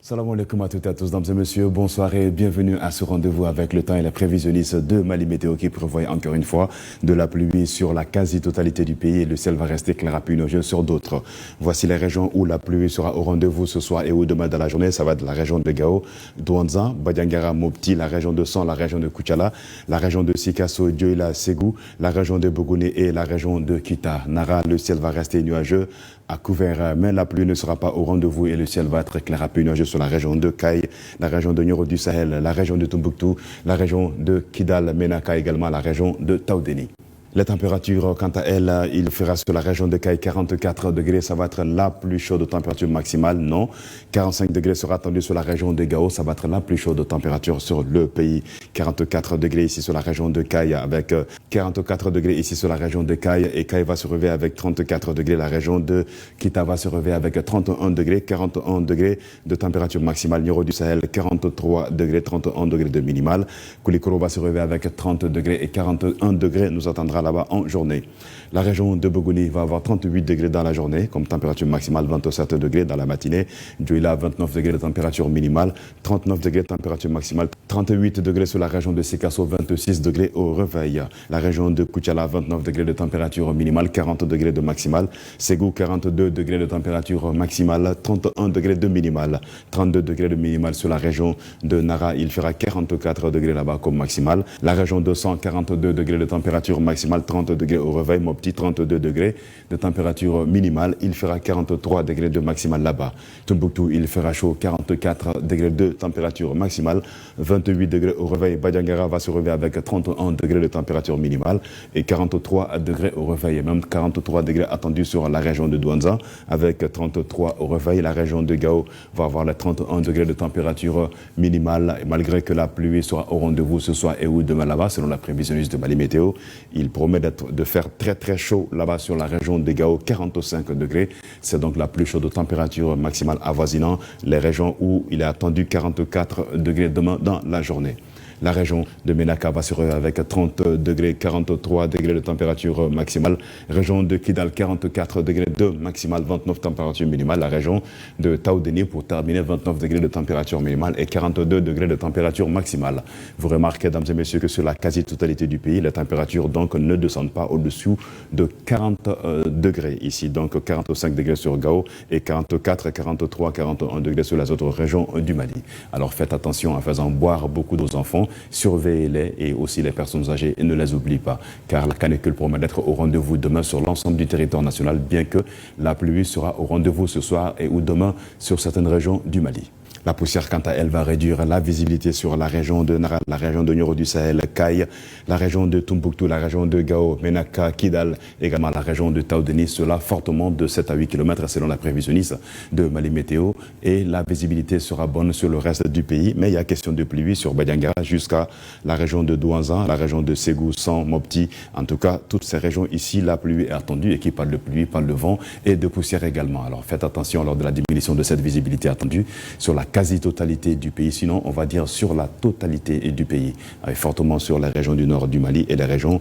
Salam alaikum à toutes et à tous, dames et messieurs, bonsoir et bienvenue à ce rendez-vous avec le temps et les prévisionnistes de Mali Météo qui prévoit encore une fois de la pluie sur la quasi-totalité du pays et le ciel va rester clair à nuageux sur d'autres. Voici les régions où la pluie sera au rendez-vous ce soir et ou demain dans la journée. Ça va de la région de Gao, Douanza, Badiangara, Mopti, la région de San, la région de Koutchala, la région de Sikasso, Dioïla, Ségou, la région de Bogouné et la région de Kita. Nara, le ciel va rester nuageux à couvert, mais la pluie ne sera pas au rendez-vous et le ciel va être clair à nuageux sur la région de Kaye, la région de Nioro du Sahel, la région de Tombouctou, la région de Kidal, Menaka également, la région de Taoudéni. Les températures, quant à elles, il fera sur la région de Kaye 44 degrés, ça va être la plus chaude température maximale, non. 45 degrés sera attendu sur la région de Gao, ça va être la plus chaude température sur le pays. 44 degrés ici sur la région de Kaye, avec 44 degrés ici sur la région de Kaye, et Kaye va se réveiller avec 34 degrés. La région de Kita va se réveiller avec 31 degrés, 41 degrés de température maximale. Nioro du Sahel, 43 degrés, 31 degrés de minimal. Koulikoro va se réveiller avec 30 degrés et 41 degrés nous attendra là-bas en journée. La région de Bogouni va avoir 38 degrés dans la journée, comme température maximale, 27 degrés dans la matinée. Dioïla, 29 degrés de température minimale, 39 degrés de température maximale, 38 degrés sur la région de Sikasso, 26 degrés au réveil. La région de Koutchala, 29 degrés de température minimale, 40 degrés de maximale. Ségou, 42 degrés de température maximale, 31 degrés de minimale, 32 degrés de minimale sur la région de Nara. Il fera 44 degrés là-bas comme maximale. La région de San, 42 degrés de température maximale, 30 degrés au réveil. Mopti, 32 degrés de température minimale. Il fera 43 degrés de maximale là-bas. Tombouctou, il fera chaud, 44 degrés de température maximale, 28 degrés au réveil. Badiangara va se réveiller avec 31 degrés de température minimale et 43 degrés au réveil. Et même 43 degrés attendus sur la région de Douanza avec 33 au réveil. La région de Gao va avoir les 31 degrés de température minimale. Et malgré que la pluie sera au rendez-vous ce soir et ou demain là-bas, selon la prévisionniste de Mali Météo, il promet de faire très chaud là-bas sur la région de Gao, 45 degrés. C'est donc la plus chaude température maximale avoisinant les régions où il est attendu 44 degrés demain dans la journée. La région de Menaka va se réveiller avec 30 degrés, 43 degrés de température maximale. Région de Kidal, 44 degrés de maximale, 29 température minimale. La région de Taoudéni, pour terminer, 29 degrés de température minimale et 42 degrés de température maximale. Vous remarquez, dames et messieurs, que sur la quasi-totalité du pays, les températures donc ne descendent pas au-dessous de 40 degrés ici. Donc 45 degrés sur Gao et 44, 43, 41 degrés sur les autres régions du Mali. Alors faites attention en faisant boire beaucoup d'eau aux enfants. Surveillez-les et aussi les personnes âgées et ne les oubliez pas, car la canicule promet d'être au rendez-vous demain sur l'ensemble du territoire national, bien que la pluie sera au rendez-vous ce soir et ou demain sur certaines régions du Mali. La poussière, quant à elle, va réduire la visibilité sur la région de Nara, la région de Nioro du Sahel, Kaye, la région de Tombouctou, la région de Gao, Menaka, Kidal, également la région de Taoudéni, cela fortement de 7 à 8 km selon la prévisionniste de Mali Météo. Et la visibilité sera bonne sur le reste du pays, mais il y a question de pluie sur Badiangara jusqu'à la région de Douanza, la région de Ségou, San, Mopti. En tout cas, toutes ces régions ici, la pluie est attendue et qui parle de pluie, parle de vent et de poussière également. Alors faites attention lors de la diminution de cette visibilité attendue sur la quasi-totalité du pays, sinon on va dire sur la totalité du pays, avec fortement sur les régions du nord du Mali et les régions,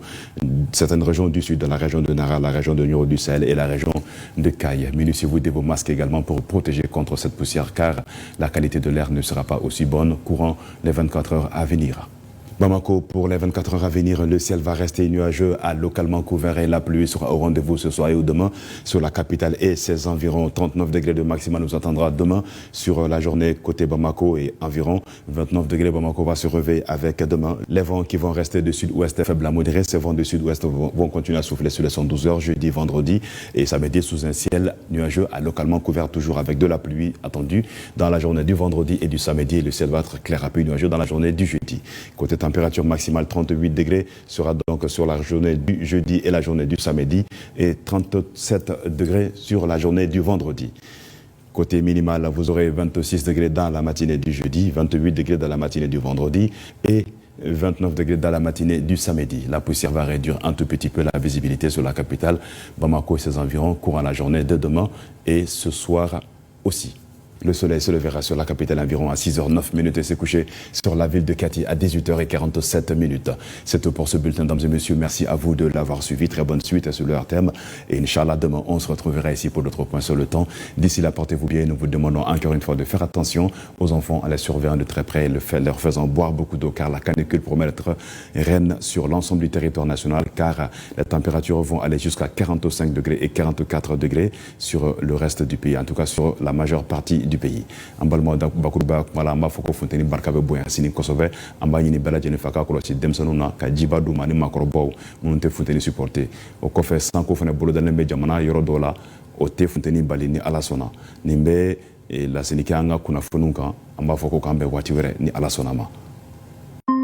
certaines régions du sud, la région de Nara, la région de Nioro du Sahel et la région de Kaye. Munissez-vous de vos masques également pour protéger contre cette poussière, car la qualité de l'air ne sera pas aussi bonne courant les 24 heures à venir. Bamako, pour les 24 heures à venir, le ciel va rester nuageux à localement couvert et la pluie sera au rendez-vous ce soir et ou demain sur la capitale et ses environs. 39 degrés de maximum nous attendra demain sur la journée côté Bamako et environ 29 degrés. Bamako va se réveiller avec demain les vents qui vont rester de sud-ouest faibles à modérés. Ces vents de sud-ouest vont continuer à souffler sur les 112 heures jeudi, vendredi et samedi sous un ciel nuageux à localement couvert, toujours avec de la pluie attendue dans la journée du vendredi et du samedi. Le ciel va être clair à peu nuageux dans la journée du jeudi. Côté température maximale, 38 degrés sera donc sur la journée du jeudi et la journée du samedi et 37 degrés sur la journée du vendredi. Côté minimal, vous aurez 26 degrés dans la matinée du jeudi, 28 degrés dans la matinée du vendredi et 29 degrés dans la matinée du samedi. La poussière va réduire un tout petit peu la visibilité sur la capitale, Bamako et ses environs, courant la journée de demain et ce soir aussi. Le soleil se levera sur la capitale environ à 6h09 et s'est couché sur la ville de Kati à 18h47. C'est tout pour ce bulletin, mesdames et messieurs. Merci à vous de l'avoir suivi. Très bonne suite sur leur terme. Et Inch'Allah, demain, on se retrouvera ici pour d'autres points sur le temps. D'ici là, portez-vous bien. Nous vous demandons encore une fois de faire attention aux enfants, à les surveillant de très près, leur faisant boire beaucoup d'eau, car la canicule promet d'être reine sur l'ensemble du territoire national, car les températures vont aller jusqu'à 45 degrés et 44 degrés sur le reste du pays, en tout cas sur la majeure partie du pays. Ambalmo bakuruba wala amba foko fonteni barka be boyan sini kosove amba nyini bela jeni faka ko ci demsanuna ka jiba du mani makrobo munte fonteni supporter o ko fe sanko fene bolo dalen be jamana yoro dola o te fonteni balini alasona nimbe la senikanga kuna fununka amba foko kambe wati were ni alasona ma